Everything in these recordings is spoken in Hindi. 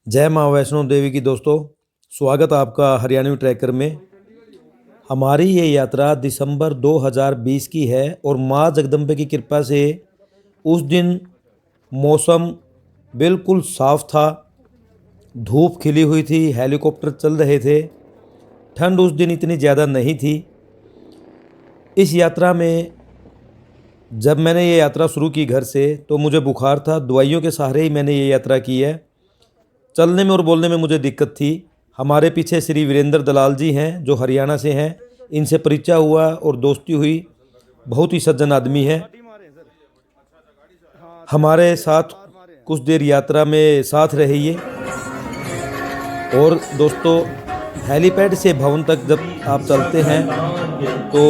जय माँ वैष्णो देवी की दोस्तों, स्वागत आपका हरियाणवी ट्रैकर में। हमारी ये यात्रा दिसंबर 2020 की है और माँ जगदम्बे की कृपा से उस दिन मौसम बिल्कुल साफ था, धूप खिली हुई थी, हेलीकॉप्टर चल रहे थे। ठंड उस दिन इतनी ज़्यादा नहीं थी। इस यात्रा में जब मैंने ये यात्रा शुरू की घर से तो मुझे बुखार था, दवाइयों के सहारे ही मैंने ये यात्रा की है। चलने में और बोलने में मुझे दिक्कत थी। हमारे पीछे श्री वीरेंद्र दलाल जी हैं जो हरियाणा से हैं, इनसे परिचय हुआ और दोस्ती हुई। बहुत ही सज्जन आदमी है। हमारे साथ कुछ देर यात्रा में साथ रहे ये। और दोस्तों, हेलीपैड से भवन तक जब आप चलते हैं तो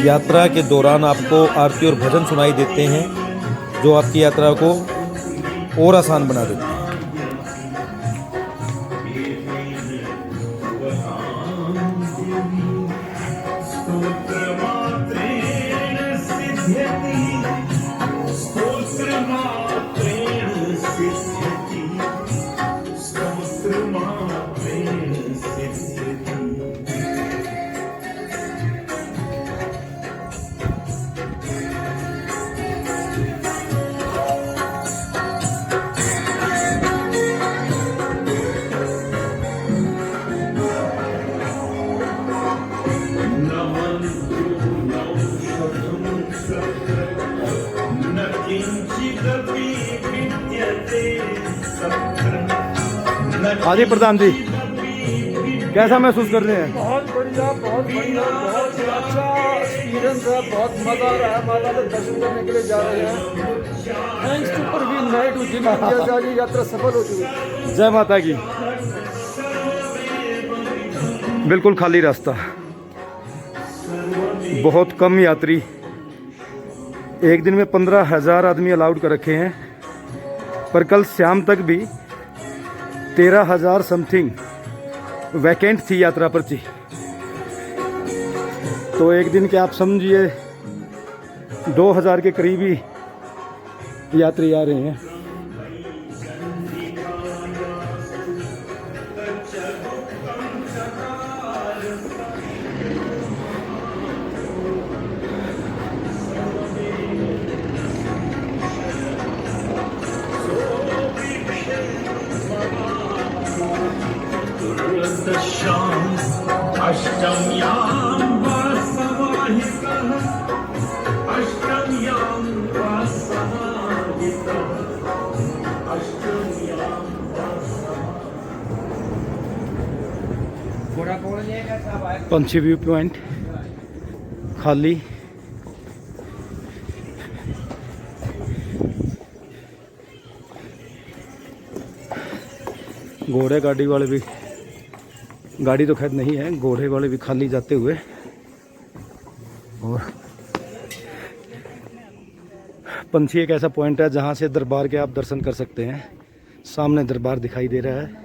यात्रा के दौरान आपको आरती और भजन सुनाई देते हैं जो आपकी यात्रा को और आसान बना देते हैं। हाँ जी प्रधान जी, कैसा महसूस कर रहे हैं? बहुत बढ़िया, बहुत बढ़िया, बहुत ही अच्छा एक्सपीरियंस है। बहुत मजा आ रहा है। माता के दर्शन करने के लिए जा रहे हैं। थैंक्स टू परवीन नाइट जिनकी आज ये यात्रा सफल हो चुकी है। जय माता की। बिल्कुल खाली रास्ता, बहुत कम यात्री। एक दिन में 15,000 आदमी अलाउड कर रखे हैं, पर कल शाम तक भी 13,000 समथिंग वैकेंट थी यात्रा पर्ची। तो एक दिन के आप समझिए 2,000 के करीब ही यात्री आ रहे हैं। पंछी व्यू पॉइंट खाली। घोड़े गाड़ी वाले भी, गाड़ी तो खैर नहीं है, घोड़े वाले भी खाली जाते हुए। और पंछी एक ऐसा पॉइंट है जहां से दरबार के आप दर्शन कर सकते हैं। सामने दरबार दिखाई दे रहा है।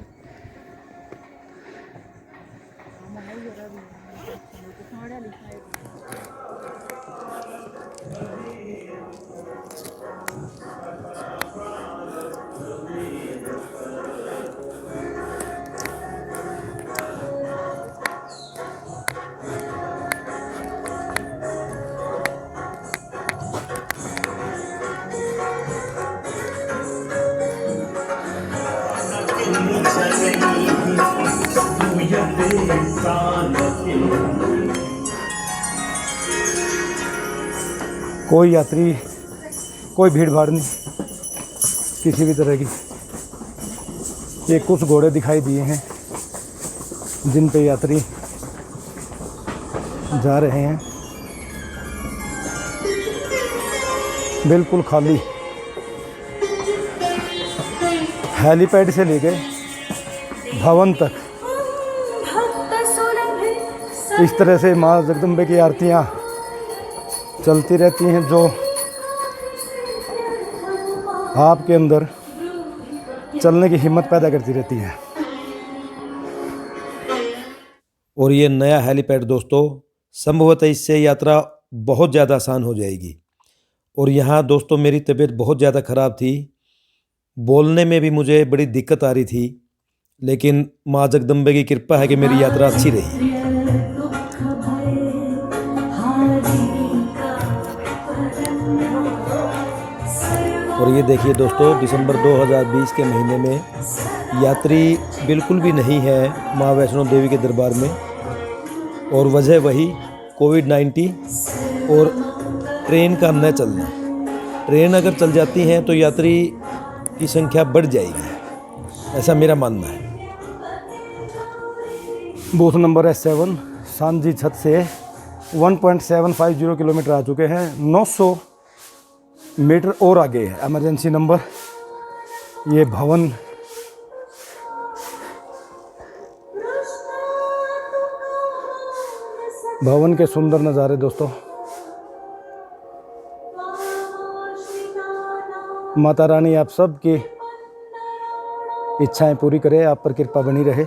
कोई यात्री, कोई भीड़ भाड़ नहीं किसी भी तरह की। ये कुछ घोड़े दिखाई दिए हैं जिन पे यात्री जा रहे हैं। बिल्कुल खाली। हेलीपैड से लेके भवन तक इस तरह से माँ जगदम्बे की आरतियाँ चलती रहती हैं जो आपके अंदर चलने की हिम्मत पैदा करती रहती है। और ये नया हेलीपैड दोस्तों, संभवतः इससे यात्रा बहुत ज़्यादा आसान हो जाएगी। और यहाँ दोस्तों मेरी तबीयत बहुत ज़्यादा ख़राब थी, बोलने में भी मुझे बड़ी दिक्कत आ रही थी, लेकिन माँ जगदम्बे की कृपा है कि मेरी यात्रा अच्छी रही। और ये देखिए दोस्तों, दिसंबर 2020 के महीने में यात्री बिल्कुल भी नहीं है माँ वैष्णो देवी के दरबार में, और वजह वही कोविड-19 और ट्रेन का न चलना। ट्रेन अगर चल जाती हैं तो यात्री की संख्या बढ़ जाएगी, ऐसा मेरा मानना है। बूथ नंबर S7 सांझी छत से 1.750 किलोमीटर आ चुके हैं। 900 मीटर और आगे है इमरजेंसी नंबर। ये भवन के सुंदर नज़ारे दोस्तों। माता रानी आप सब की इच्छाएं पूरी करे, आप पर कृपा बनी रहे।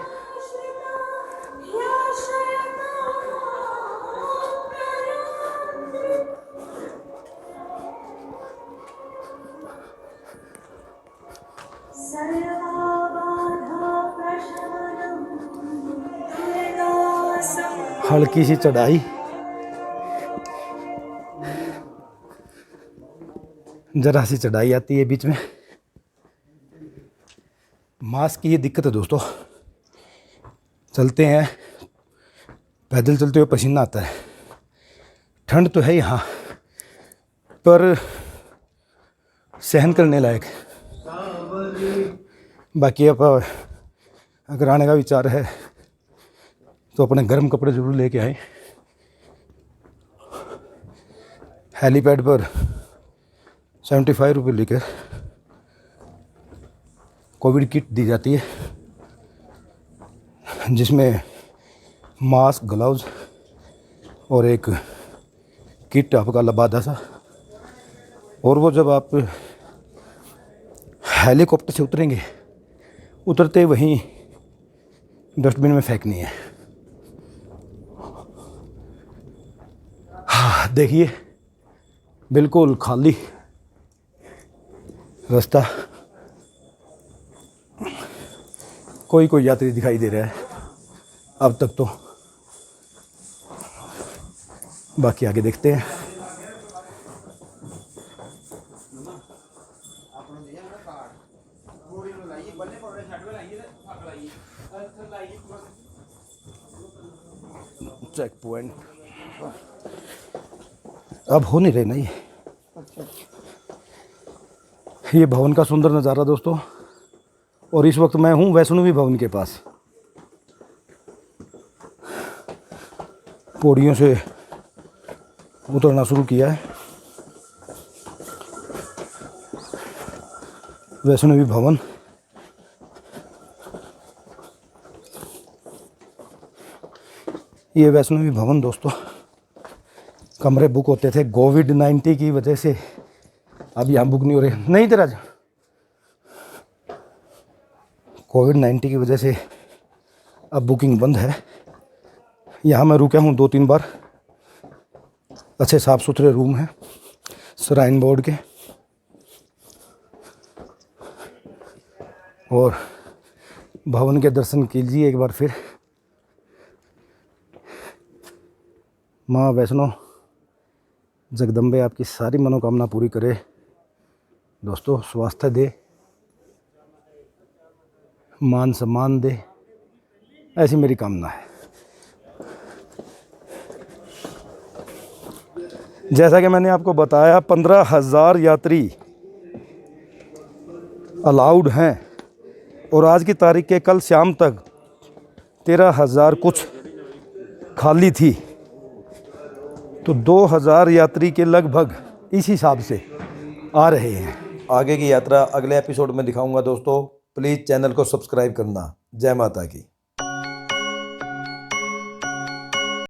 हल्की सी चढ़ाई, जरा सी चढ़ाई आती है बीच में। मास्क की ये दिक्कत है दोस्तों, चलते हैं पैदल चलते हुए पसीना आता है। ठंड तो है यहाँ पर सहन करने लायक। बाकी अब अगर आने का विचार है तो अपने गर्म कपड़े ज़रूर लेके आए। हेलीपैड पर 75 रुपये लेकर कोविड किट दी जाती है, जिसमें मास्क, ग्लव्स और एक किट आपका लबादा सा। और वो जब आप हेलीकॉप्टर से उतरेंगे, उतरते वहीं डस्टबिन में फेंकनी है। हाँ, देखिए बिल्कुल खाली रास्ता, कोई यात्री दिखाई दे रहा है अब तक तो। बाकी आगे देखते हैं। चेक पॉइंट अब हो नहीं रहे ना ये भवन का सुंदर नज़ारा दोस्तों। और इस वक्त मैं हूँ वैष्णवी भवन के पास। पौड़ियों से उतरना शुरू किया है। वैष्णवी भवन ये वैष्णवी भवन दोस्तों, कमरे बुक होते थे कोविड-19 की वजह से, अब यहाँ बुक नहीं हो रहे। नहीं तेरा कोविड-19 की वजह से अब बुकिंग बंद है। यहाँ मैं रुका हूँ 2-3 बार। अच्छे साफ़ सुथरे रूम हैं श्राइन बोर्ड के, और भवन के दर्शन कीजिए एक बार फिर। माँ वैष्णो जगदम्बे आपकी सारी मनोकामना पूरी करे दोस्तों। स्वास्थ्य दे, मान सम्मान दे, ऐसी मेरी कामना है। जैसा कि मैंने आपको बताया 15,000 यात्री अलाउड हैं, और आज की तारीख के कल शाम तक 13,000 कुछ खाली थी। तो 2,000 यात्री के लगभग इस हिसाब से आ रहे हैं। आगे की यात्रा अगले एपिसोड में दिखाऊंगा दोस्तों। प्लीज़ चैनल को सब्सक्राइब करना। जय माता की।